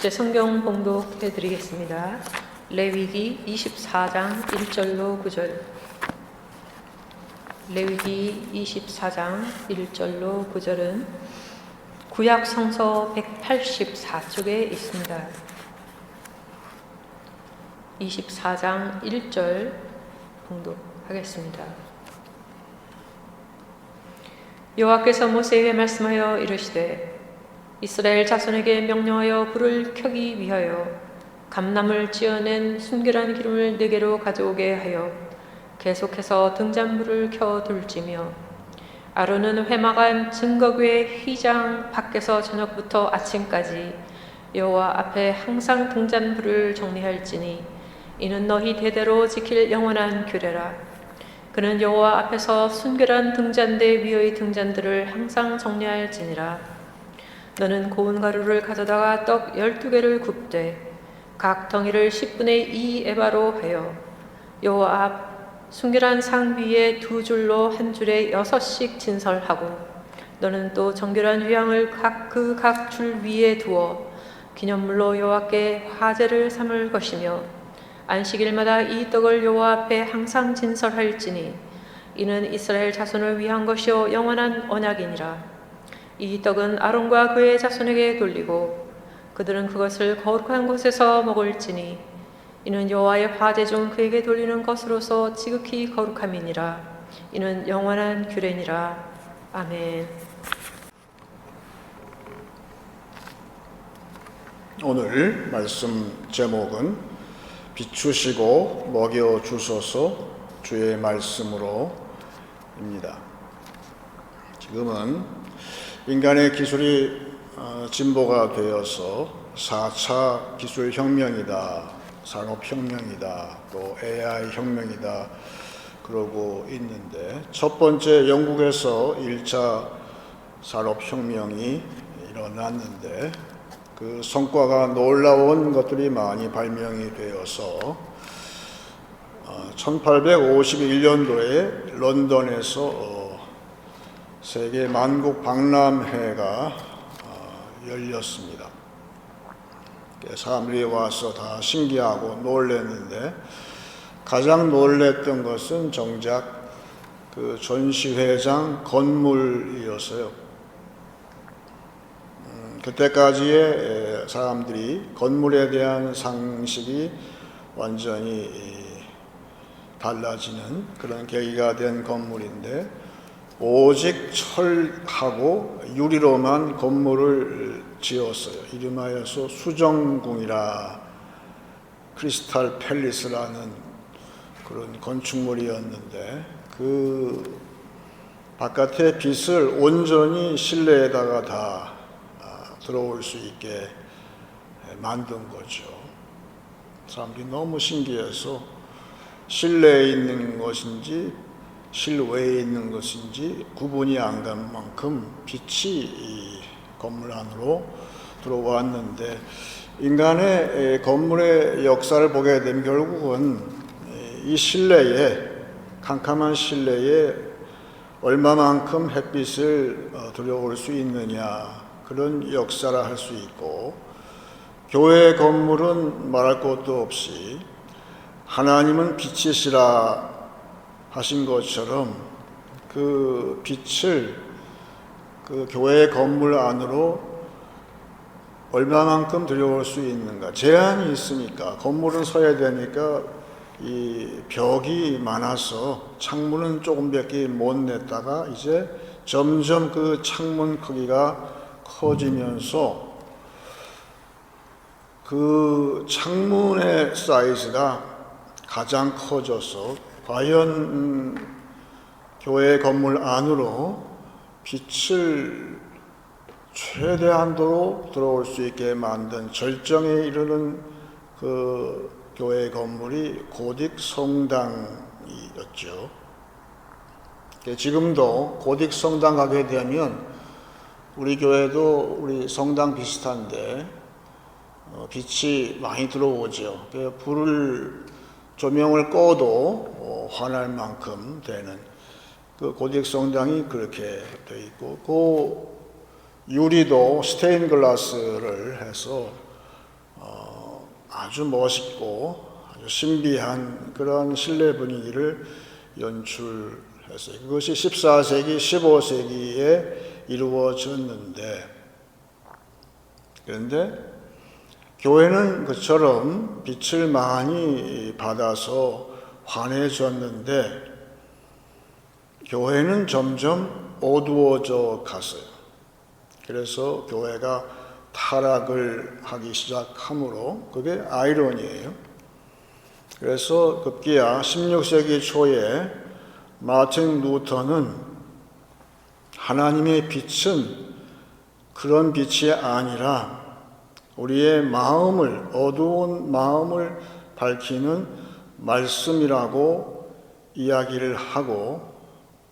제 성경 봉독해 드리겠습니다. 레위기 24장 1절로 9절. 레위기 24장 1절로 9절은 구약 성서 184쪽에 있습니다. 24장 1절 봉독하겠습니다. 여호와께서 모세에게 말씀하여 이르시되 이스라엘 자손에게 명령하여 불을 켜기 위하여 감나물 찌어낸 순결한 기름을 네개로 가져오게 하여 계속해서 등잔불을 켜둘지며 아론은 회막안 증거궤 휘장 밖에서 저녁부터 아침까지 여호와 앞에 항상 등잔불을 정리할지니 이는 너희 대대로 지킬 영원한 규례라. 그는 여호와 앞에서 순결한 등잔대 위의 등잔들을 항상 정리할지니라. 너는 고운 가루를 가져다가 떡 12개를 굽되 각 덩이를 10분의 2 에바로 하여 여호와 앞 순결한 상 위에 2줄로 한 줄에 6씩 진설하고 너는 또 정결한 위향을 각 줄 위에 두어 기념물로 여호와께 화제를 삼을 것이며 안식일마다 이 떡을 여호와 앞에 항상 진설할지니 이는 이스라엘 자손을 위한 것이요 영원한 언약이니라. 이 떡은 아론과 그의 자손에게 돌리고 그들은 그것을 거룩한 곳에서 먹을지니 이는 여호와의 화제 중 그에게 돌리는 것으로서 지극히 거룩함이니라. 이는 영원한 규례니라. 아멘. 오늘 말씀 제목은 비추시고 먹여 주소서 주의 말씀으로입니다. 지금은 인간의 기술이 진보가 되어서 4차 기술혁명이다, 산업혁명이다, 또 AI 혁명이다 그러고 있는데 첫 번째 영국에서 1차 산업혁명이 일어났는데 그 성과가 놀라운 것들이 많이 발명이 되어서 1851년도에 런던에서 세계 만국 박람회가 열렸습니다. 사람들이 와서 다 신기하고 놀랐는데 가장 놀랐던 것은 정작 그 전시회장 건물이었어요. 그때까지의 사람들이 건물에 대한 상식이 완전히 달라지는 그런 계기가 된 건물인데 오직 철하고 유리로만 건물을 지었어요. 이름하여서 수정궁이라 크리스탈 팰리스라는 그런 건축물이었는데 그 바깥의 빛을 온전히 실내에다가 다 들어올 수 있게 만든 거죠. 사람들이 너무 신기해서 실내에 있는 것인지 실외에 있는 것인지 구분이 안 간 만큼 빛이 이 건물 안으로 들어왔는데 인간의 건물의 역사를 보게 되면 결국은 이 실내에 캄캄한 실내에 얼마만큼 햇빛을 들여올 수 있느냐 그런 역사라 할 수 있고 교회 건물은 말할 것도 없이 하나님은 빛이시라 하신 것처럼 그 빛을 그 교회 건물 안으로 얼마만큼 들여올 수 있는가 제한이 있으니까 건물은 서야 되니까 이 벽이 많아서 창문은 조금밖에 못 냈다가 이제 점점 그 창문 크기가 커지면서 그 창문의 사이즈가 가장 커져서 과연 교회 건물 안으로 빛을 최대한도로 들어올 수 있게 만든 절정에 이르는 그 교회 건물이 고딕 성당이었죠. 지금도 고딕 성당 가게 되면 우리 교회도 우리 성당 비슷한데 빛이 많이 들어오죠. 불을 조명을 꺼도 환할 만큼 되는 그 고딕 성당이 그렇게 되어 있고 그 유리도 스테인 글라스를 해서 아주 멋있고 아주 신비한 그런 실내 분위기를 연출했어요. 그것이 14세기, 15세기에 이루어졌는데, 그런데 교회는 그처럼 빛을 많이 받아서 환해졌는데 교회는 점점 어두워져 갔어요. 그래서 교회가 타락을 하기 시작하므로, 그게 아이러니예요. 그래서 급기야 16세기 초에 마틴 루터는 하나님의 빛은 그런 빛이 아니라 우리의 마음을, 어두운 마음을 밝히는 말씀이라고 이야기를 하고,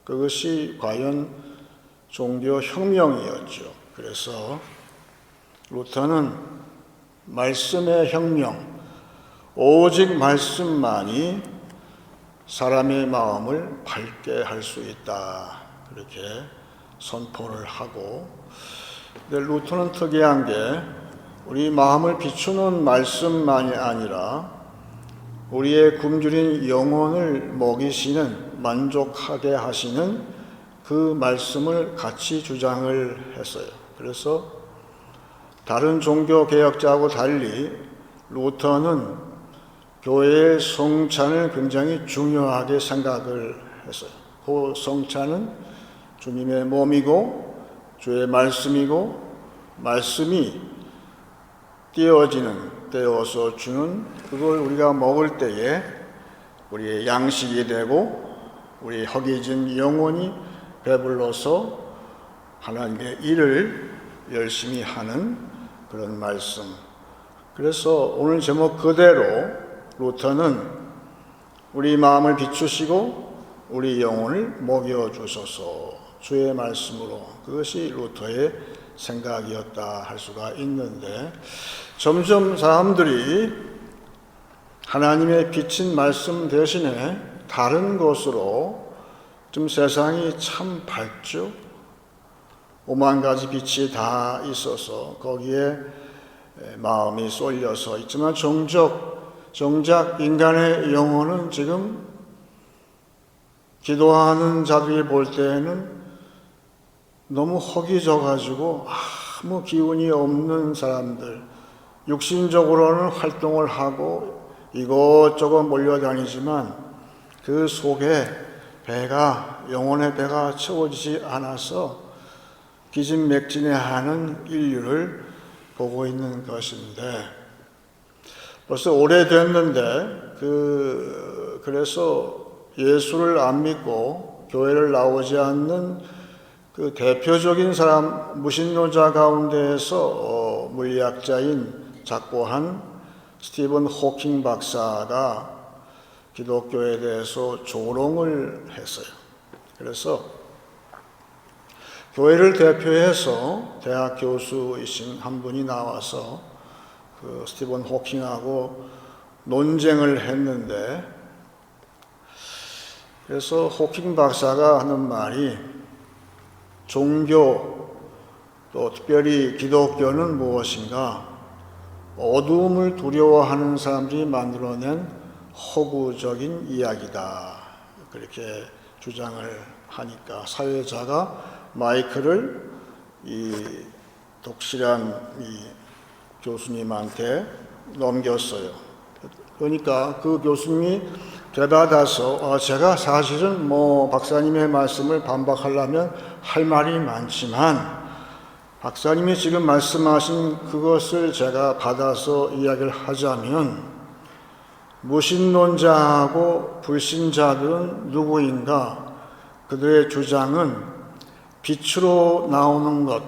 그것이 과연 종교 혁명이었죠. 그래서 루터는 말씀의 혁명, 오직 말씀만이 사람의 마음을 밝게 할 수 있다, 그렇게 선포를 하고, 근데 루터는 특이한 게 우리 마음을 비추는 말씀만이 아니라 우리의 굶주린 영혼을 먹이시는, 만족하게 하시는 그 말씀을 같이 주장을 했어요. 그래서 다른 종교 개혁자하고 달리 루터는 교회의 성찬을 굉장히 중요하게 생각을 했어요. 그 성찬은 주님의 몸이고 주의 말씀이고, 말씀이 떼어서 주는 그걸 우리가 먹을 때에 우리의 양식이 되고 우리 허기진 영혼이 배불러서 하나님의 일을 열심히 하는 그런 말씀. 그래서 오늘 제목 그대로 루터는 우리 마음을 비추시고 우리 영혼을 먹여주소서, 주의 말씀으로, 그것이 루터의 생각이었다 할 수가 있는데, 점점 사람들이 하나님의 빛인 말씀 대신에 다른 것으로, 좀 세상이 참 밝죠. 5만 가지 빛이 다 있어서 거기에 마음이 쏠려서 있지만 정작 인간의 영혼은 지금 기도하는 자들이 볼 때에는 너무 허기져가지고 아무 기운이 없는 사람들, 육신적으로는 활동을 하고 이것저것 몰려다니지만 그 속에 영혼의 배가 채워지지 않아서 기진맥진해하는 인류를 보고 있는 것인데, 벌써 오래됐는데 그래서 예수를 안 믿고 교회를 나오지 않는 그 대표적인 사람, 무신론자 가운데에서 물리학자인 작고한 스티븐 호킹 박사가 기독교에 대해서 조롱을 했어요. 그래서 교회를 대표해서 대학 교수이신 한 분이 나와서 그 스티븐 호킹하고 논쟁을 했는데, 그래서 호킹 박사가 하는 말이, 종교, 또 특별히 기독교는 무엇인가? 어두움을 두려워하는 사람들이 만들어낸 허구적인 이야기다, 그렇게 주장을 하니까 사회자가 마이크를 이 독실한 이 교수님한테 넘겼어요. 그러니까 그 교수님이 되받아서 제가 사실은 박사님의 말씀을 반박하려면 할 말이 많지만 박사님이 지금 말씀하신 그것을 제가 받아서 이야기를 하자면, 무신론자하고 불신자들은 누구인가? 그들의 주장은 빛으로 나오는 것,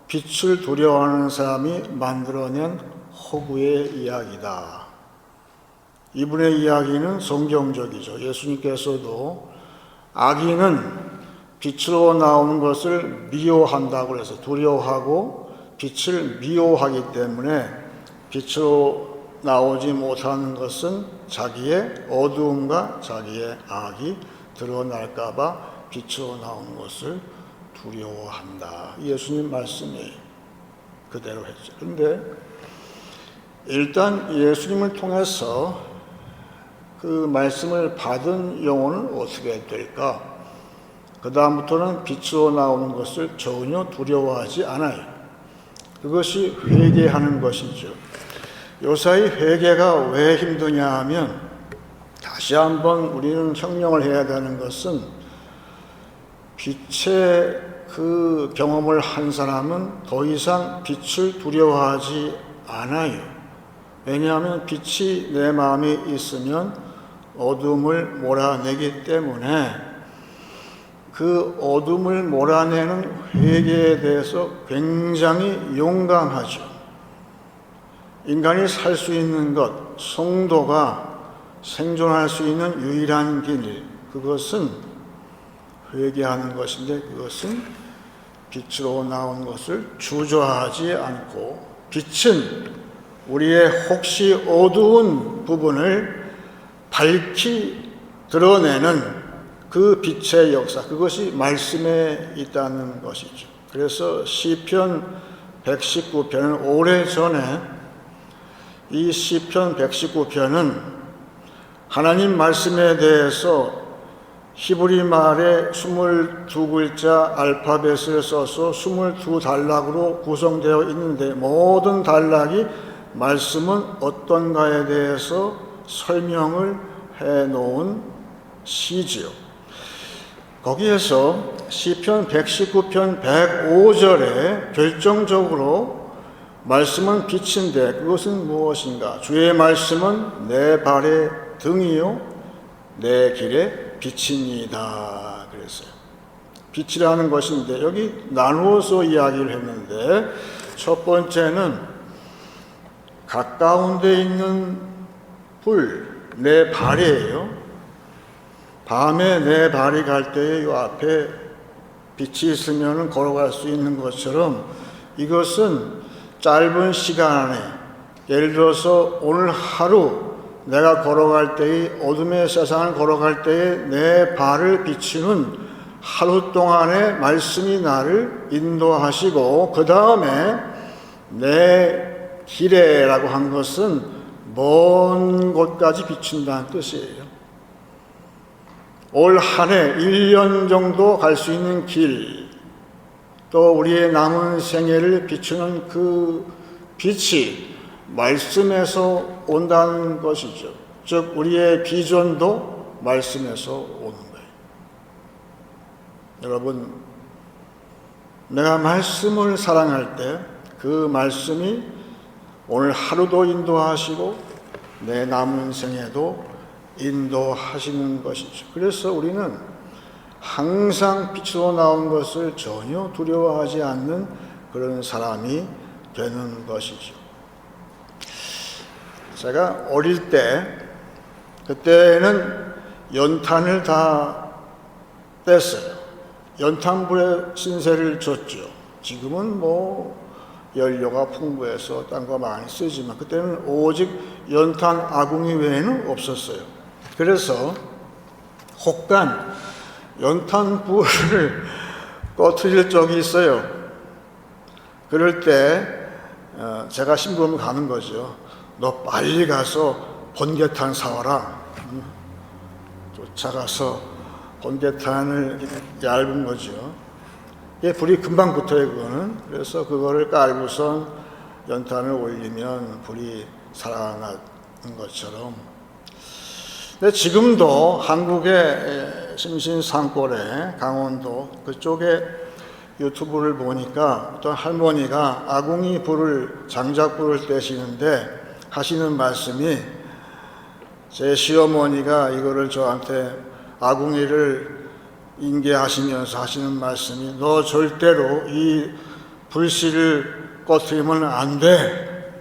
빛을 두려워하는 사람이 만들어낸 허구의 이야기다. 이분의 이야기는 성경적이죠. 예수님께서도 악인은 빛으로 나오는 것을 미워한다고 해서, 두려워하고 빛을 미워하기 때문에 빛으로 나오지 못하는 것은 자기의 어두움과 자기의 악이 드러날까 봐 빛으로 나오는 것을 두려워한다. 예수님 말씀이 그대로 했죠. 그런데 일단 예수님을 통해서 그 말씀을 받은 영혼은 어떻게 될까? 그 다음부터는 빛으로 나오는 것을 전혀 두려워하지 않아요. 그것이 회개하는 것이죠. 요사이 회개가 왜 힘드냐 하면 다시 한번 우리는 형용을 해야 되는 것은 빛의 그 경험을 한 사람은 더 이상 빛을 두려워하지 않아요. 왜냐하면 빛이 내 마음에 있으면 어둠을 몰아내기 때문에 그 어둠을 몰아내는 회개에 대해서 굉장히 용감하죠. 인간이 살 수 있는 것, 성도가 생존할 수 있는 유일한 길, 그것은 회개하는 것인데 그것은 빛으로 나온 것을 주저하지 않고 빛은 우리의 혹시 어두운 부분을 밝히 드러내는 그 빛의 역사, 그것이 말씀에 있다는 것이죠. 그래서 시편 119편은 오래전에 이 시편 119편은 하나님 말씀에 대해서 히브리 말의 22글자 알파벳을 써서 22단락으로 구성되어 있는데 모든 단락이 말씀은 어떤가에 대해서 설명을 해놓은 시지요. 거기에서 시편 119편 105절에 결정적으로 말씀은 빛인데 그것은 무엇인가? 주의 말씀은 내 발의 등이요 내 길의 빛이니이다 그랬어요. 빛이라는 것인데 여기 나누어서 이야기를 했는데 첫 번째는 가까운 데 있는 불, 내 발이에요. 밤에 내 발이 갈 때에 이 앞에 빛이 있으면 걸어갈 수 있는 것처럼 이것은 짧은 시간 안에 예를 들어서 오늘 하루 내가 걸어갈 때의 어둠의 세상을 걸어갈 때에 내 발을 비추는 하루 동안의 말씀이 나를 인도하시고 그 다음에 내 길에라고 한 것은 먼 곳까지 비춘다는 뜻이에요. 올 한 해 1년 정도 갈 수 있는 길, 또 우리의 남은 생애를 비추는 그 빛이 말씀에서 온다는 것이죠. 즉 우리의 비전도 말씀에서 오는 거예요. 여러분, 내가 말씀을 사랑할 때 그 말씀이 오늘 하루도 인도하시고 내 남은 생에도 인도하시는 것이죠. 그래서 우리는 항상 빛으로 나온 것을 전혀 두려워하지 않는 그런 사람이 되는 것이죠. 제가 어릴 때 그때는 연탄을 다 뗐어요. 연탄불에 신세를 졌죠. 지금은 뭐 연료가 풍부해서 딴 거 많이 쓰지만 그때는 오직 연탄 아궁이 외에는 없었어요. 그래서 혹간 연탄불을 꺼트릴 적이 있어요. 그럴 때 제가 심부름을 가는 거죠. 너 빨리 가서 번개탄 사와라. 쫓아가서 번개탄을 얇은 거죠. 불이 금방 붙어요, 그거는. 그래서 그거를 깔고선 연탄을 올리면 불이 살아나는 것처럼. 근데 지금도 한국의 심신 산골에 강원도 그쪽에 유튜브를 보니까 어떤 할머니가 아궁이 불을 장작불을 떼시는데 하시는 말씀이 제 시어머니가 이거를 저한테 아궁이를 인계하시면서 하시는 말씀이 너 절대로 이 불씨를 꺼트리면 안 돼.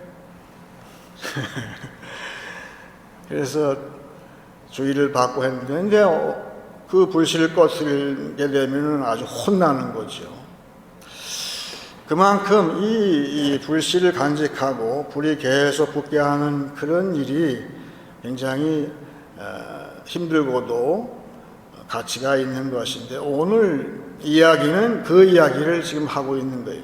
그래서 주의를 받고 했는데 근데 그 불씨를 꺼트리게 되면 아주 혼나는 거죠. 그만큼 이 불씨를 간직하고 불이 계속 붙게 하는 그런 일이 굉장히 힘들고도 가치가 있는 것인데 오늘 이야기는 그 이야기를 지금 하고 있는 거예요.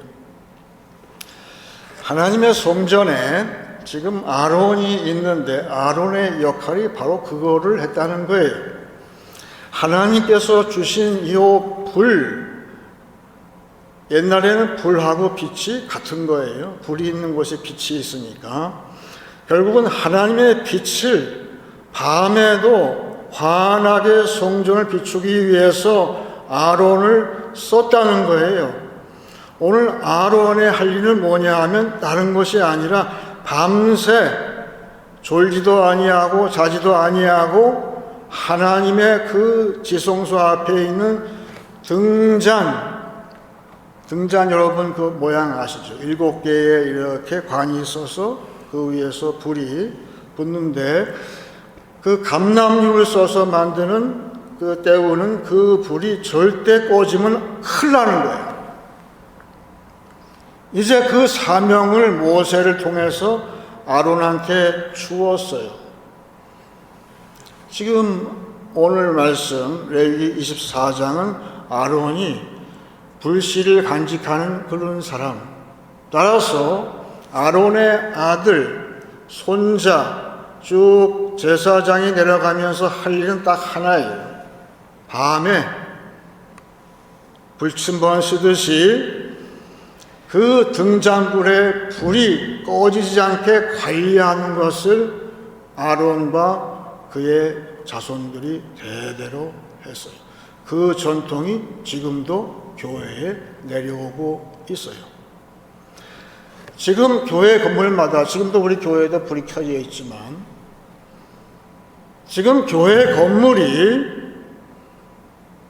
하나님의 성전에 지금 아론이 있는데 아론의 역할이 바로 그거를 했다는 거예요. 하나님께서 주신 이 불, 옛날에는 불하고 빛이 같은 거예요. 불이 있는 곳에 빛이 있으니까. 결국은 하나님의 빛을 밤에도 환하게 성전을 비추기 위해서 아론을 썼다는 거예요. 오늘 아론의 할 일은 뭐냐 하면 다른 것이 아니라 밤새 졸지도 아니하고 자지도 아니하고 하나님의 그 지성소 앞에 있는 등잔 여러분 그 모양 아시죠? 7개의 이렇게 관이 있어서 그 위에서 불이 붙는데 그 감람육을 써서 만드는 그 때우는 그 불이 절대 꺼지면 큰일 나는 거예요. 이제 그 사명을 모세를 통해서 아론한테 주었어요. 지금 오늘 말씀 레위기 24장은 아론이 불씨를 간직하는 그런 사람, 따라서 아론의 아들, 손자 쭉 제사장이 내려가면서 할 일은 딱 하나예요. 밤에 불침번 쓰듯이 그 등잔불에 불이 꺼지지 않게 관리하는 것을 아론과 그의 자손들이 대대로 했어요. 그 전통이 지금도 교회에 내려오고 있어요. 지금 교회 건물마다, 지금도 우리 교회에도 불이 켜져 있지만, 지금 교회 건물이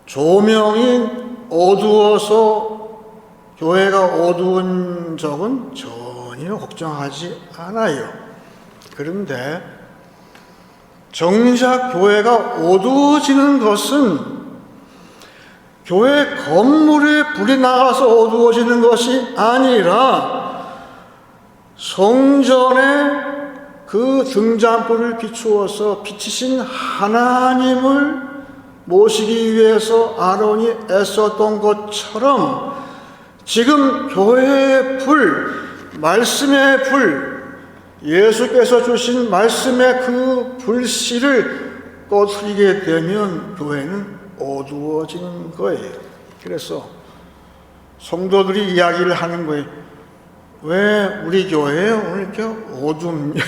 조명이 어두워서 교회가 어두운 적은 전혀 걱정하지 않아요. 그런데 정작 교회가 어두워지는 것은 교회 건물에 불이 나가서 어두워지는 것이 아니라 성전에 그 등잔불을 비추어서 비치신 하나님을 모시기 위해서 아론이 애썼던 것처럼 지금 교회의 불, 말씀의 불, 예수께서 주신 말씀의 그 불씨를 꺼트리게 되면 교회는 어두워지는 거예요. 그래서 성도들이 이야기를 하는 거예요. 왜 우리 교회에 오늘 이렇게 어둡냐?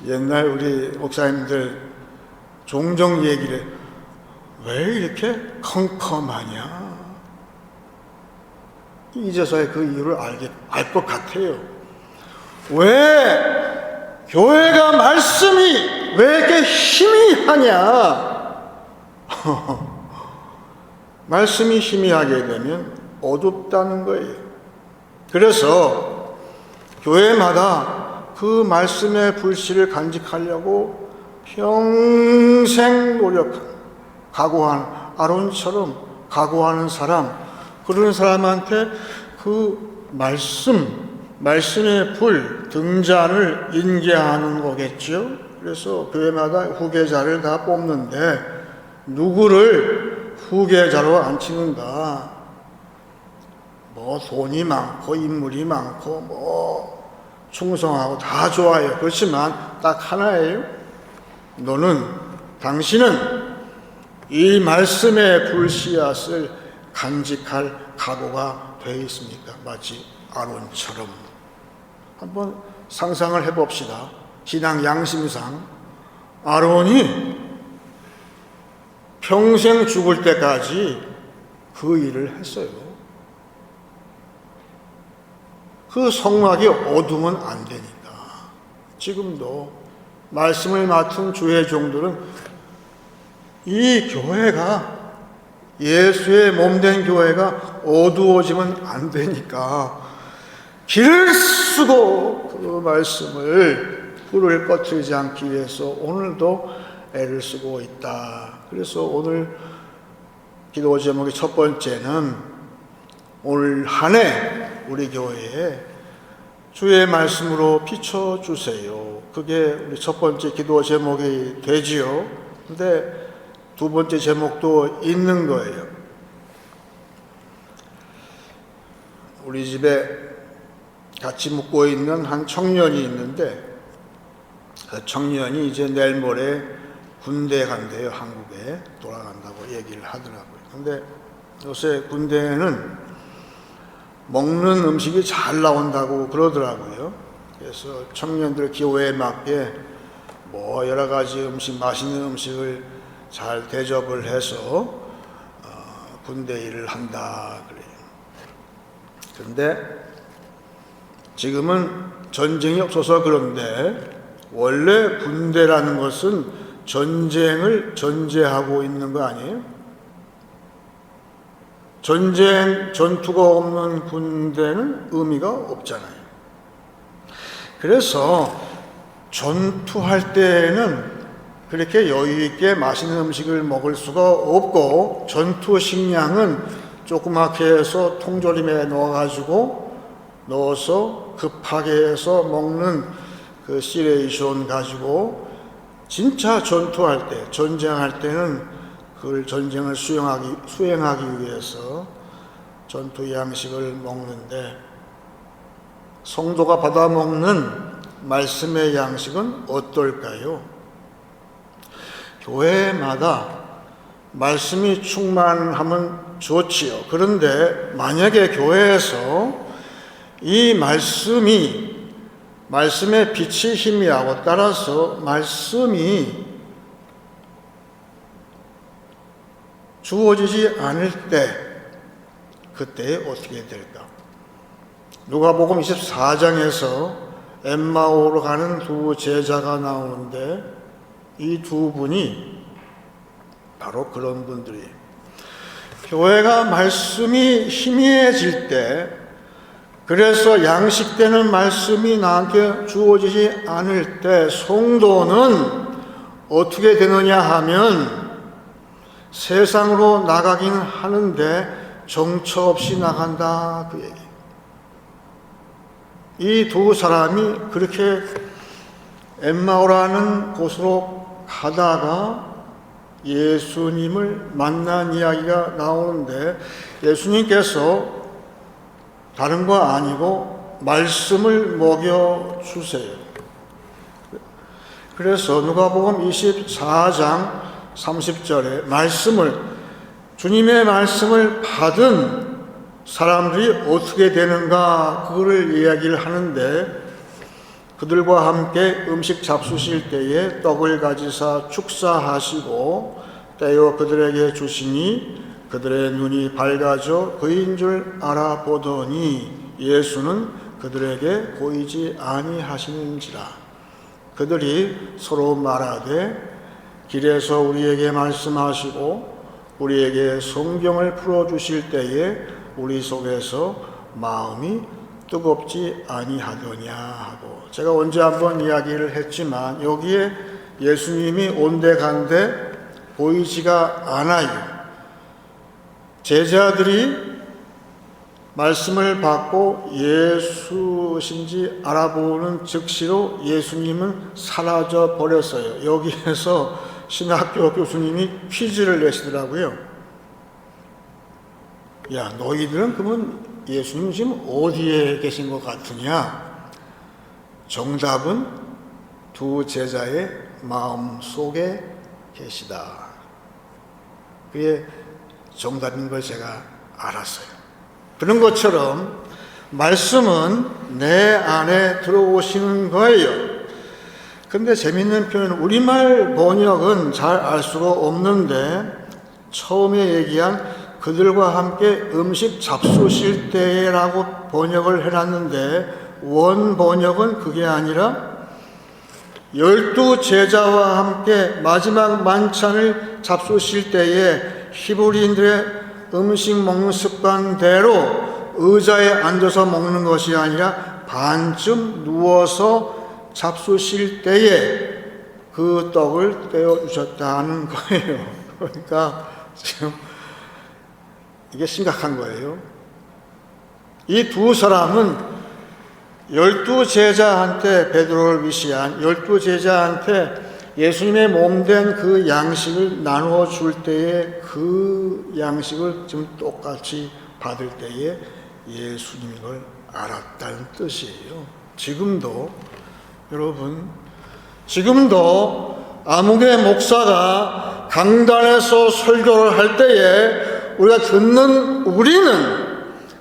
옛날 우리 목사님들 종종 얘기를 해요. 왜 이렇게 컴컴하냐? 이제서야 그 이유를 알 것 같아요. 왜 교회가 말씀이 왜 이렇게 희미하냐? 말씀이 희미하게 되면 어둡다는 거예요. 그래서 교회마다 그 말씀의 불씨를 간직하려고 평생 각오한 아론처럼 각오하는 사람, 그런 사람한테 그 말씀의 불, 등잔을 인계하는 거겠죠. 그래서 교회마다 후계자를 다 뽑는데 누구를 후계자로 앉히는가? 뭐 돈이 많고 인물이 많고 뭐 충성하고 다 좋아요. 그렇지만 딱 하나예요. 당신은 이 말씀의 불씨앗을 간직할 각오가 되어 있습니까? 마치 아론처럼. 한번 상상을 해봅시다. 신앙 양심상 아론이 평생 죽을 때까지 그 일을 했어요. 그 성막이 어두우면 안 되니까. 지금도 말씀을 맡은 주의 종들은 이 교회가, 예수의 몸된 교회가 어두워지면 안 되니까 길을 쓰고 그 말씀을 불을 꺼트리지 않기 위해서 오늘도 애를 쓰고 있다. 그래서 오늘 기도 제목의 첫 번째는 올 한 해 우리 교회에 주의 말씀으로 비춰주세요. 그게 우리 첫 번째 기도 제목이 되지요. 근데 두 번째 제목도 있는 거예요. 우리 집에 같이 묵고 있는 한 청년이 있는데 그 청년이 이제 내일 모레 군대에 간대요. 한국에 돌아간다고 얘기를 하더라고요. 근데 요새 군대에는 먹는 음식이 잘 나온다고 그러더라고요. 그래서 청년들 기호에 맞게 뭐 여러 가지 음식, 맛있는 음식을 잘 대접을 해서 군대 일을 한다 그래요. 그런데 지금은 전쟁이 없어서 그런데 원래 군대라는 것은 전쟁을 전제하고 있는 거 아니에요? 전투가 없는 군대는 의미가 없잖아요. 그래서 전투할 때는 그렇게 여유 있게 맛있는 음식을 먹을 수가 없고 전투 식량은 조그맣게 해서 통조림에 넣어서 급하게 해서 먹는 그 시레이션 가지고 진짜 전투할 때, 전쟁할 때는 그걸 전쟁을 수행하기 위해서 전투 양식을 먹는데 성도가 받아먹는 말씀의 양식은 어떨까요? 교회마다 말씀이 충만하면 좋지요. 그런데 만약에 교회에서 이 말씀의 빛이 희미하고 따라서 말씀이 주어지지 않을 때 그때 어떻게 될까? 누가복음 24장에서 엠마오로 가는 두 제자가 나오는데 이 두 분이 바로 그런 분들이에요. 교회가 말씀이 희미해질 때 그래서 양식되는 말씀이 나한테 주어지지 않을 때 성도는 어떻게 되느냐 하면 세상으로 나가긴 하는데 정처 없이 나간다 그 얘기. 이 두 사람이 그렇게 엠마오라는 곳으로 가다가 예수님을 만난 이야기가 나오는데 예수님께서 다른 거 아니고 말씀을 먹여주세요. 그래서 누가복음 24장 30절에 주님의 말씀을 받은 사람들이 어떻게 되는가 그거를 이야기를 하는데 그들과 함께 음식 잡수실 때에 떡을 가지사 축사하시고 떼어 그들에게 주시니 그들의 눈이 밝아져 그인 줄 알아보더니 예수는 그들에게 보이지 아니하시는지라. 그들이 서로 말하되 길에서 우리에게 말씀하시고 우리에게 성경을 풀어주실 때에 우리 속에서 마음이 뜨겁지 아니하더냐 하고, 제가 언제 한번 이야기를 했지만 여기에 예수님이 온데간데 보이지가 않아요. 제자들이 말씀을 받고 예수신지 알아보는 즉시로 예수님은 사라져 버렸어요. 여기에서 신학교 교수님이 퀴즈를 내시더라고요. 야, 너희들은 그러면 예수님 지금 어디에 계신 것 같으냐? 정답은 두 제자의 마음 속에 계시다. 그게 정답인 걸 제가 알았어요. 그런 것처럼 말씀은 내 안에 들어오시는 거예요. 근데 재밌는 표현, 우리말 번역은 잘 알 수가 없는데 처음에 얘기한 그들과 함께 음식 잡수실 때라고 번역을 해놨는데 원 번역은 그게 아니라 12 제자와 함께 마지막 만찬을 잡수실 때에 히브리인들의 음식 먹는 습관대로 의자에 앉아서 먹는 것이 아니라 반쯤 누워서 잡수실 때에 그 떡을 떼어 주셨다는 거예요. 그러니까 지금 이게 심각한 거예요. 이 두 사람은 12 제자한테, 베드로를 위시한 12 제자한테 예수님의 몸된 그 양식을 나누어 줄 때에 그 양식을 지금 똑같이 받을 때에 예수님인 걸 알았다는 뜻이에요. 지금도 여러분, 지금도 아무개 목사가 강단에서 설교를 할 때에 우리가 듣는 우리는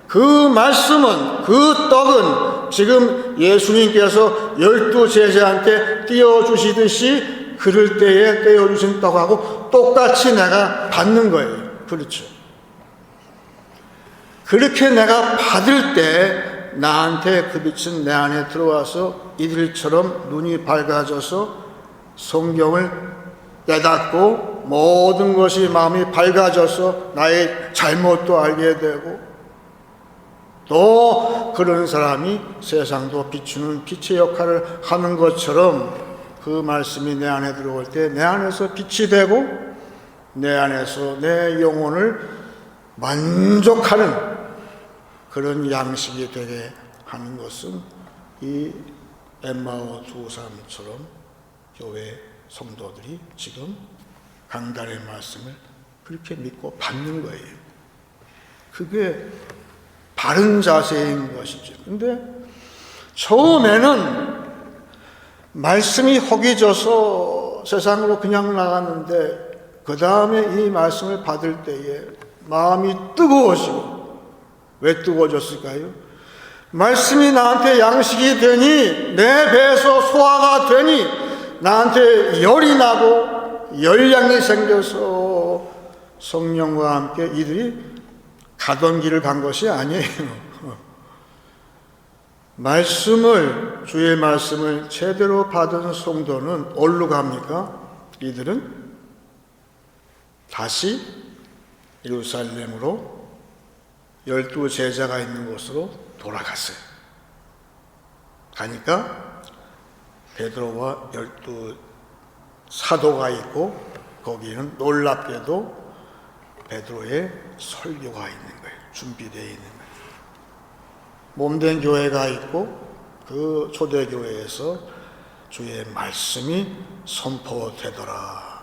그 말씀은, 그 떡은 지금 예수님께서 12 제자한테 띄워주시듯이 그럴 때에 띄워주신 떡하고 똑같이 내가 받는 거예요. 그렇죠. 그렇게 내가 받을 때 나한테 그 빛은 내 안에 들어와서 이들처럼 눈이 밝아져서 성경을 깨닫고 모든 것이 마음이 밝아져서 나의 잘못도 알게 되고 또 그런 사람이 세상도 비추는 빛의 역할을 하는 것처럼 그 말씀이 내 안에 들어올 때 내 안에서 빛이 되고 내 안에서 내 영혼을 만족하는 그런 양식이 되게 하는 것은 이 엠마오 두 사람처럼 교회 성도들이 지금 강단의 말씀을 그렇게 믿고 받는 거예요. 그게 바른 자세인 것이죠. 근데 처음에는 말씀이 허기져서 세상으로 그냥 나갔는데 그 다음에 이 말씀을 받을 때에 마음이 뜨거워지고, 왜 뜨거워졌을까요? 말씀이 나한테 양식이 되니 내 배에서 소화가 되니 나한테 열이 나고 열량이 생겨서 성령과 함께 이들이 가던 길을 간 것이 아니에요. 주의 말씀을 제대로 받은 성도는 어디로 갑니까? 이들은 다시 예루살렘으로 12 제자가 있는 곳으로 돌아갔어요. 가니까 베드로와 12 사도가 있고 거기는 놀랍게도 베드로의 설교가 있는 거예요. 준비되어 있는 거예요. 몸된 교회가 있고 그 초대교회에서 주의 말씀이 선포되더라.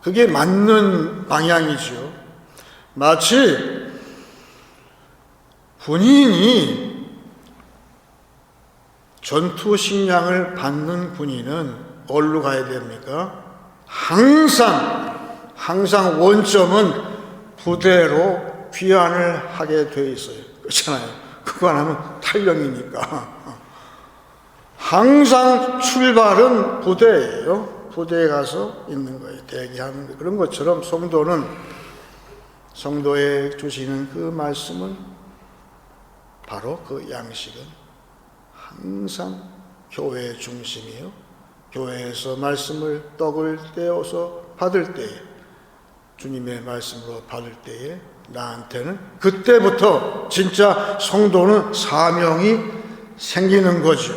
그게 맞는 방향이죠. 마치 군인이 전투 식량을 받는 군인은 어디로 가야 됩니까? 항상 원점은 부대로 귀환을 하게 돼 있어요. 그렇잖아요. 그거 안 하면 탈령이니까. 항상 출발은 부대예요. 부대에 가서 있는 거예요. 대기하는 거예요. 그런 것처럼 성도는 성도에 주시는 그 말씀은 바로 그 양식은 항상 교회의 중심이요. 교회에서 말씀을 떡을 떼어서 받을 때에 주님의 말씀으로 받을 때에 나한테는 그때부터 진짜 성도는 사명이 생기는 거죠.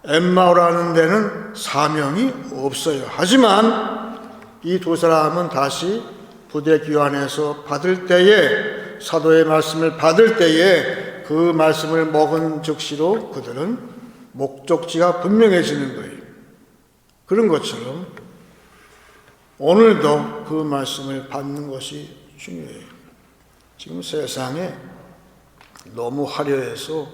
엠마오라는 데는 사명이 없어요. 하지만 이 두 사람은 다시 부대 귀환에서 받을 때에 사도의 말씀을 받을 때에 그 말씀을 먹은 즉시로 그들은 목적지가 분명해지는 거예요. 그런 것처럼 오늘도 그 말씀을 받는 것이 중요해요. 지금 세상에 너무 화려해서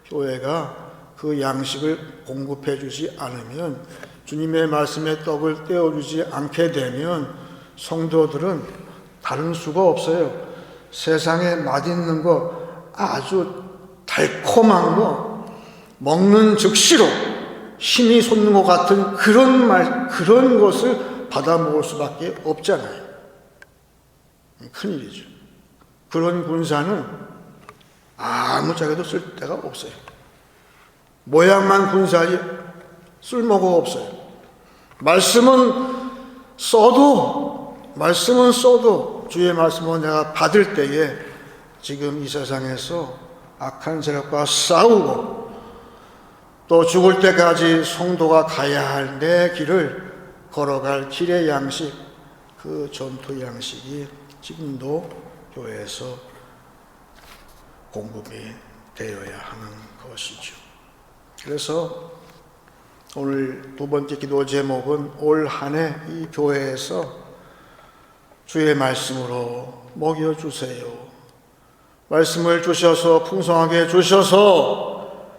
교회가 그 양식을 공급해 주지 않으면, 주님의 말씀에 떡을 떼어주지 않게 되면 성도들은 다른 수가 없어요. 세상에 맛있는 거, 아주 달콤한 거 먹는 즉시로 힘이 솟는 것 같은 그런 것을 받아 먹을 수밖에 없잖아요. 큰일이죠. 그런 군사는 아무짝에도 쓸 데가 없어요. 모양만 군사지 쓸모가 없어요. 말씀은 써도 주의 말씀을 내가 받을 때에 지금 이 세상에서 악한 세력과 싸우고 또 죽을 때까지 성도가 가야 할 내 길을 걸어갈 길의 양식, 그 전투 양식이 지금도 교회에서 공급이 되어야 하는 것이죠. 그래서 오늘 두 번째 기도 제목은 올 한 해 이 교회에서 주의 말씀으로 먹여주세요. 말씀을 주셔서 풍성하게 주셔서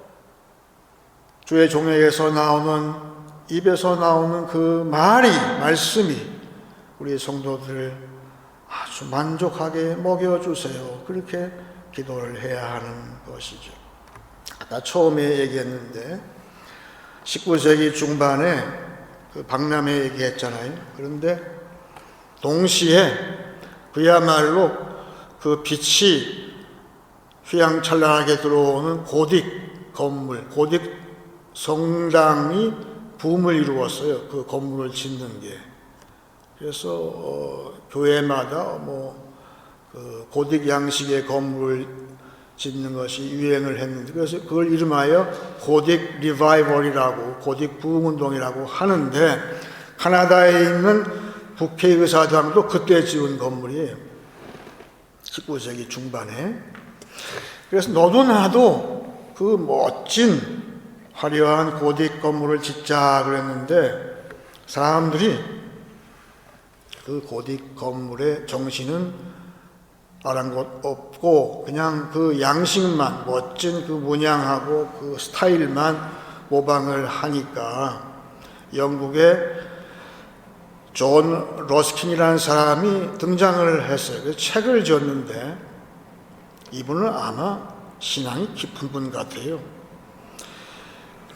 주의 종에게서 나오는 입에서 나오는 그 말씀이 우리 성도들을 아주 만족하게 먹여주세요. 그렇게 기도를 해야 하는 것이죠. 아까 처음에 얘기했는데 19세기 중반에 그 박람회 얘기했잖아요. 그런데 동시에 그야말로 그 빛이 휘황찬란하게 들어오는 고딕 건물, 고딕 성당이 붐을 이루었어요. 그 건물을 짓는 게. 그래서 교회마다 그 고딕 양식의 건물을 짓는 것이 유행을 했는데, 그래서 그걸 이름하여 고딕 리바이벌이라고, 고딕 부흥운동이라고 하는데, 카나다에 있는 북해 의사당도 그때 지은 건물이에요. 19세기 중반에. 그래서 너도 나도 그 멋진 화려한 고딕 건물을 짓자 그랬는데, 사람들이 그 고딕 건물의 정신은 아랑곳 없고 그냥 그 양식만, 멋진 그 문양하고 그 스타일만 모방을 하니까 영국의 존 러스킨이라는 사람이 등장을 했어요. 그래서 책을 지었는데 이분은 아마 신앙이 깊은 분 같아요.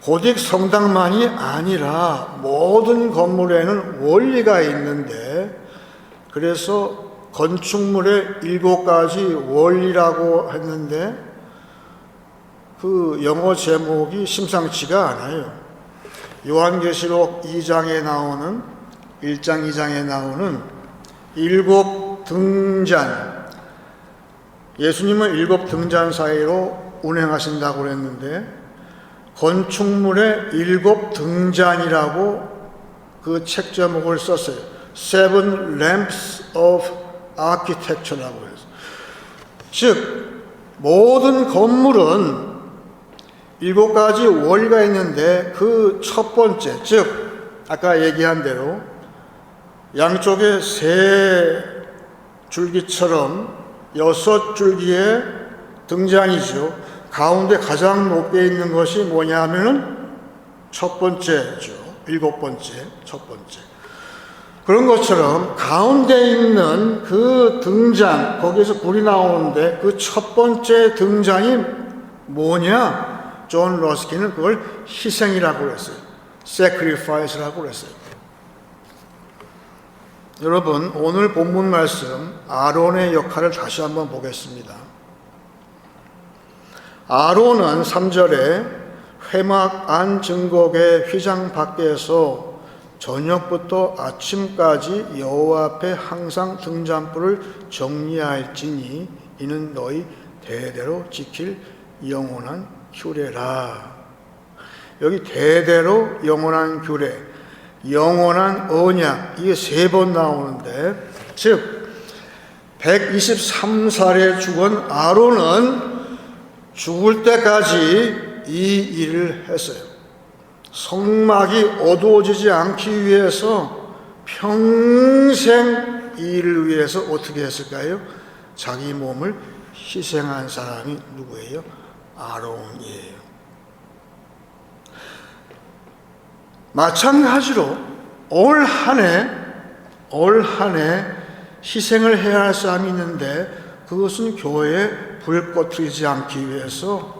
고딕 성당만이 아니라 모든 건물에는 원리가 있는데, 그래서 건축물의 7가지 원리라고 했는데 그 영어 제목이 심상치가 않아요. 요한계시록 2장에 나오는 1장 2장에 나오는 7 등잔, 예수님은 7 등잔 사이로 운행하신다고 그랬는데 건축물의 7 등잔이라고 그 책 제목을 썼어요. Seven Lamps of Architecture라고 해서, 즉 모든 건물은 7가지 원리가 있는데 그 첫 번째, 즉 아까 얘기한 대로 양쪽에 3줄기처럼 6줄기의 등잔이죠. 가운데 가장 높게 있는 것이 뭐냐면은 첫 번째죠. 7번째, 첫 번째. 그런 것처럼 가운데 있는 그 등잔, 거기에서 불이 나오는데 그 첫 번째 등잔이 뭐냐? 존 러스킨은 그걸 희생이라고 그랬어요. sacrifice라고 그랬어요. 여러분, 오늘 본문 말씀 아론의 역할을 다시 한번 보겠습니다. 아론은 3절에 회막 안 증거궤 휘장 밖에서 저녁부터 아침까지 여호와 앞에 항상 등잔불을 정리할지니 이는 너희 대대로 지킬 영원한 규례라. 여기 대대로 영원한 규례, 영원한 언약, 이게 3번 나오는데, 즉 123살에 죽은 아론은 죽을 때까지 이 일을 했어요. 성막이 어두워지지 않기 위해서 평생 이 일을 위해서 어떻게 했을까요? 자기 몸을 희생한 사람이 누구예요? 아론이에요. 마찬가지로 올 한 해 희생을 해야 할 사람이 있는데, 그것은 교회에 불 꺼뜨리지 않기 위해서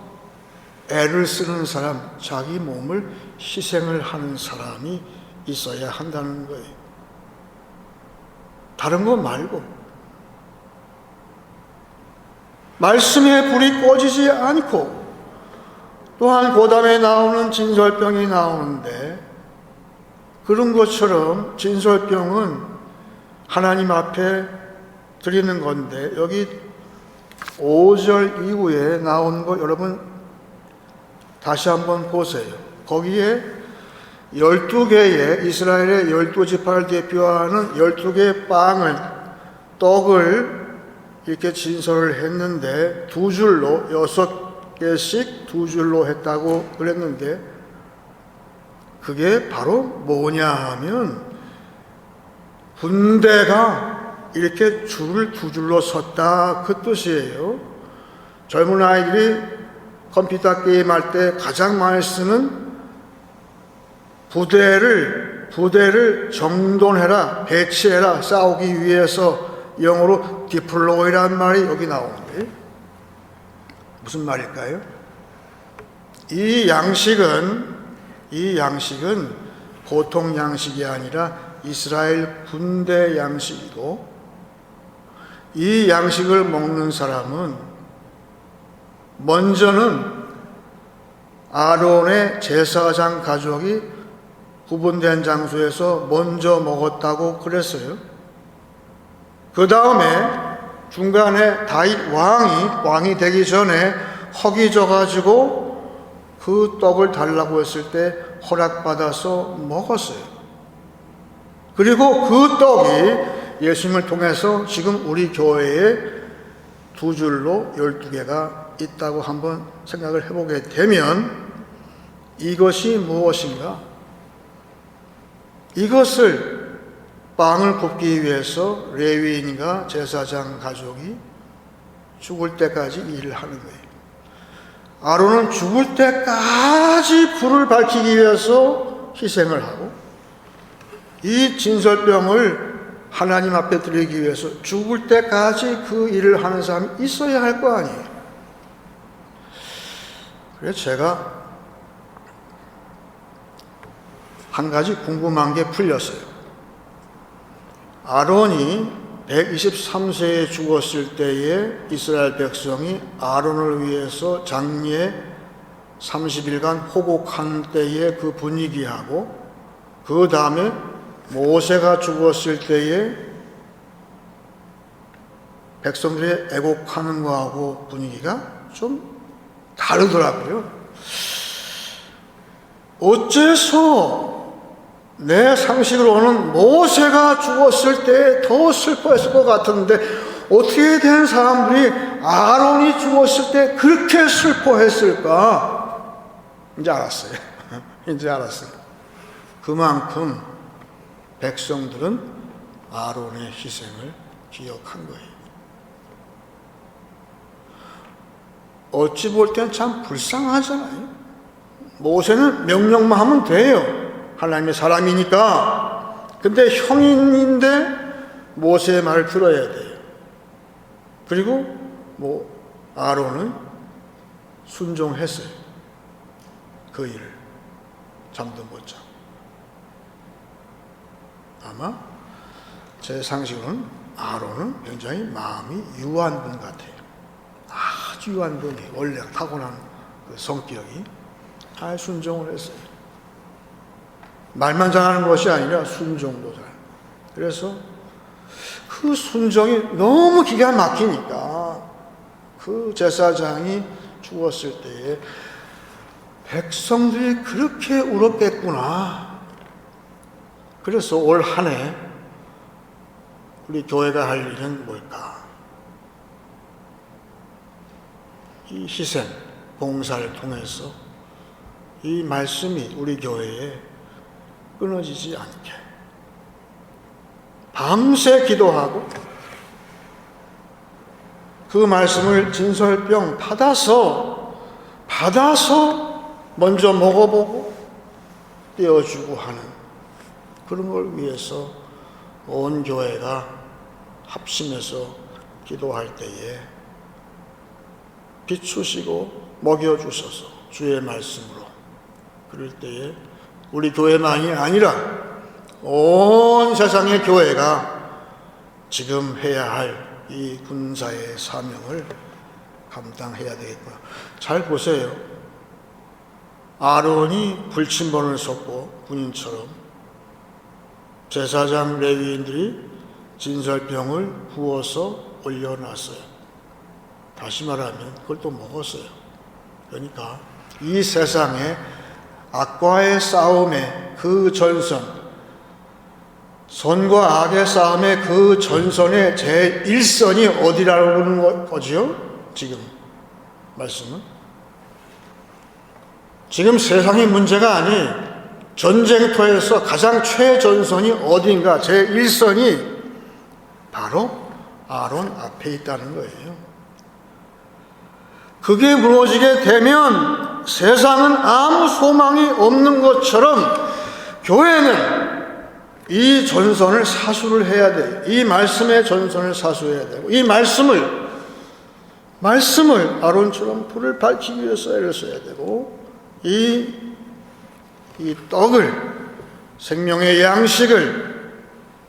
애를 쓰는 사람, 자기 몸을 희생을 하는 사람이 있어야 한다는 거예요. 다른 거 말고. 말씀의 불이 꺼지지 않고, 또한 고담에 나오는 진설병이 나오는데, 그런 것처럼 진설병은 하나님 앞에 드리는 건데, 여기 5절 이후에 나온 거 여러분 다시 한번 보세요. 거기에 12개의 이스라엘의 12지파를 대표하는 12개의 떡을 이렇게 진설을 했는데 2줄로 6개씩 2줄로 했다고 그랬는데, 그게 바로 뭐냐 하면 군대가 이렇게 줄을 2줄로 섰다 그 뜻이에요. 젊은 아이들이 컴퓨터 게임할 때 가장 많이 쓰는 부대를 정돈해라, 배치해라, 싸우기 위해서 영어로 deploy라는 말이 여기 나오는데 무슨 말일까요? 이 양식은 보통 양식이 아니라 이스라엘 군대 양식이고, 이 양식을 먹는 사람은 먼저는 아론의 제사장 가족이 구분된 장소에서 먼저 먹었다고 그랬어요. 그 다음에 중간에 다윗 왕이 되기 전에 허기져가지고 그 떡을 달라고 했을 때 허락받아서 먹었어요. 그리고 그 떡이 예수님을 통해서 지금 우리 교회에 두 줄로 12개가 있다고 한번 생각을 해보게 되면 이것이 무엇인가? 이것을 빵을 굽기 위해서 레위인과 제사장 가족이 죽을 때까지 일을 하는 거예요. 아론은 죽을 때까지 불을 밝히기 위해서 희생을 하고, 이 진설병을 하나님 앞에 드리기 위해서 죽을 때까지 그 일을 하는 사람이 있어야 할 거 아니에요. 그래서 제가 한 가지 궁금한 게 풀렸어요. 아론이 123세에 죽었을 때에 이스라엘 백성이 아론을 위해서 장례 30일간 호곡한 때의 그 분위기하고, 그 다음에 모세가 죽었을 때에 백성들의 애곡하는 거하고 분위기가 좀 다르더라고요. 어째서 내 상식으로는 모세가 죽었을 때 더 슬퍼했을 것 같은데 어떻게 된 사람들이 아론이 죽었을 때 그렇게 슬퍼했을까? 이제 알았어요. 이제 알았어요. 그만큼 백성들은 아론의 희생을 기억한 거예요. 어찌 볼 땐 참 불쌍하잖아요. 모세는 명령만 하면 돼요. 하나님의 사람이니까. 근데 형인인데 모세의 말을 들어야 돼요. 그리고 아론은 순종했어요. 그 일을 잠도 못 자고. 아마 제 상식으로는 아론은 굉장히 마음이 유한 분 같아요. 아주 유한 분이, 원래 타고난 그 성격이 잘 순종을 했어요. 말만 잘하는 것이 아니라 순종도 잘. 그래서 그 순종이 너무 기가 막히니까 그 제사장이 죽었을 때에 백성들이 그렇게 울었겠구나. 그래서 올 한 해 우리 교회가 할 일은 뭘까? 이 희생, 봉사를 통해서 이 말씀이 우리 교회에 끊어지지 않게 밤새 기도하고 그 말씀을 진설병 받아서 먼저 먹어보고 떼어주고 하는 그런 걸 위해서 온 교회가 합심해서 기도할 때에 비추시고 먹여주셔서 주의 말씀으로, 그럴 때에 우리 교회만이 아니라 온 세상의 교회가 지금 해야 할 이 군사의 사명을 감당해야 되겠구나. 잘 보세요. 아론이 불침번을 섰고 군인처럼 제사장 레위인들이 진설병을 부어서 올려놨어요. 다시 말하면 그걸 또 먹었어요. 그러니까 이 세상에 악과의 싸움의 그 전선, 선과 악의 싸움의 그 전선의 제1선이 어디라고 하는 거지요? 지금 말씀은 지금 세상의 문제가 아니 전쟁터에서 가장 최전선이 어딘가 제1선이 바로 아론 앞에 있다는 거예요. 그게 무너지게 되면 세상은 아무 소망이 없는 것처럼 교회는 이 전선을 사수를 해야 돼요. 이 말씀의 전선을 사수해야 되고, 이 말씀을 아론처럼 불을 밝히기 위해서 애를 써야 되고, 이 떡을, 생명의 양식을,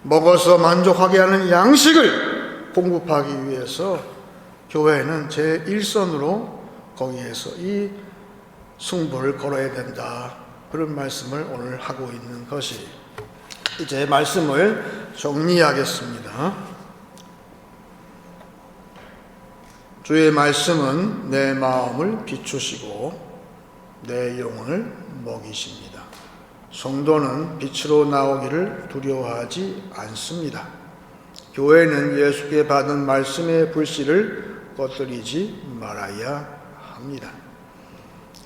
먹어서 만족하게 하는 양식을 공급하기 위해서 교회는 제1선으로 거기에서 이 승부를 걸어야 된다. 그런 말씀을 오늘 하고 있는 것이, 이제 말씀을 정리하겠습니다. 주의 말씀은 내 마음을 비추시고 내 영혼을 먹이십니다. 성도는 빛으로 나오기를 두려워하지 않습니다. 교회는 예수께 받은 말씀의 불씨를 꺼뜨리지 말아야 합니다.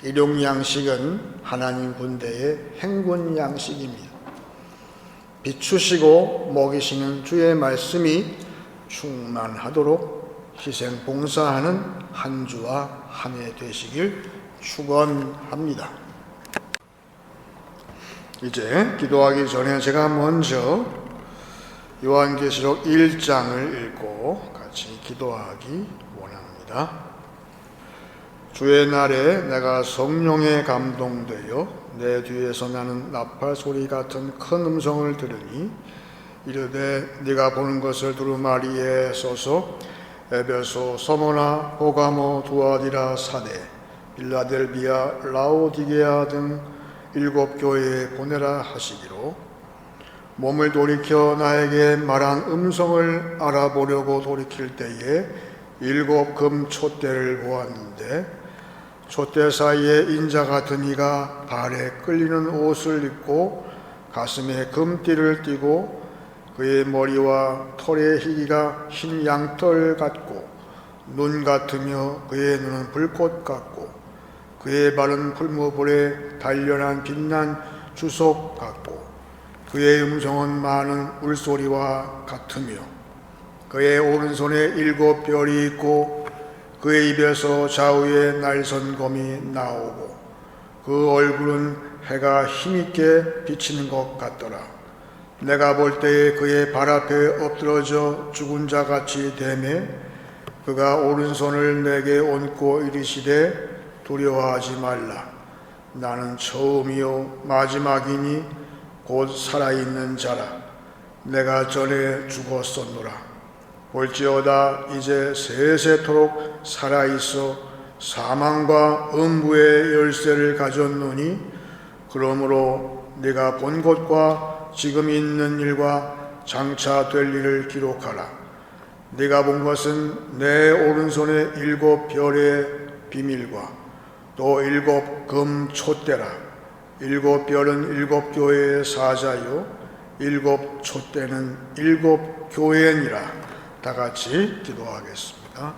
일용 양식은 하나님 군대의 행군 양식입니다. 비추시고 먹이시는 주의 말씀이 충만하도록 희생 봉사하는 한 주와 한 해 되시길 축원합니다. 이제 기도하기 전에 제가 먼저 요한계시록 1장을 읽고 같이 기도하기 원합니다. 주의 날에 내가 성령에 감동되어 내 뒤에서 나는 나팔 소리 같은 큰 음성을 들으니 이르되 네가 보는 것을 두루마리에 써서 에베소, 서머나, 보가모, 두아디라, 사데, 빌라델비아, 라오디게아 등 7 교회에 보내라 하시기로, 몸을 돌이켜 나에게 말한 음성을 알아보려고 돌이킬 때에 7 금 촛대를 보았는데, 촛대 사이에 인자 같은 이가 발에 끌리는 옷을 입고 가슴에 금띠를 띠고 그의 머리와 털의 희기가 흰 양털 같고 눈 같으며 그의 눈은 불꽃 같고 그의 발은 풀무불에 단련한 빛난 주석 같고 그의 음성은 많은 울소리와 같으며 그의 오른손에 7 별이 있고 그의 입에서 좌우에 날선검이 나오고 그 얼굴은 해가 힘있게 비치는 것 같더라. 내가 볼 때에 그의 발 앞에 엎드러져 죽은 자 같이 되매 그가 오른손을 내게 얹고 이르시되 두려워하지 말라. 나는 처음이요 마지막이니 곧 살아있는 자라. 내가 전에 죽었었노라. 볼지어다 이제 세세토록 살아있어 사망과 음부의 열쇠를 가졌노니 그러므로 네가 본 것과 지금 있는 일과 장차 될 일을 기록하라. 네가 본 것은 내 오른손의 7 별의 비밀과 또 7 금 촛대라. 7 별은 7 교회의 사자요 7 촛대는 7 교회니라. 다 같이 기도하겠습니다.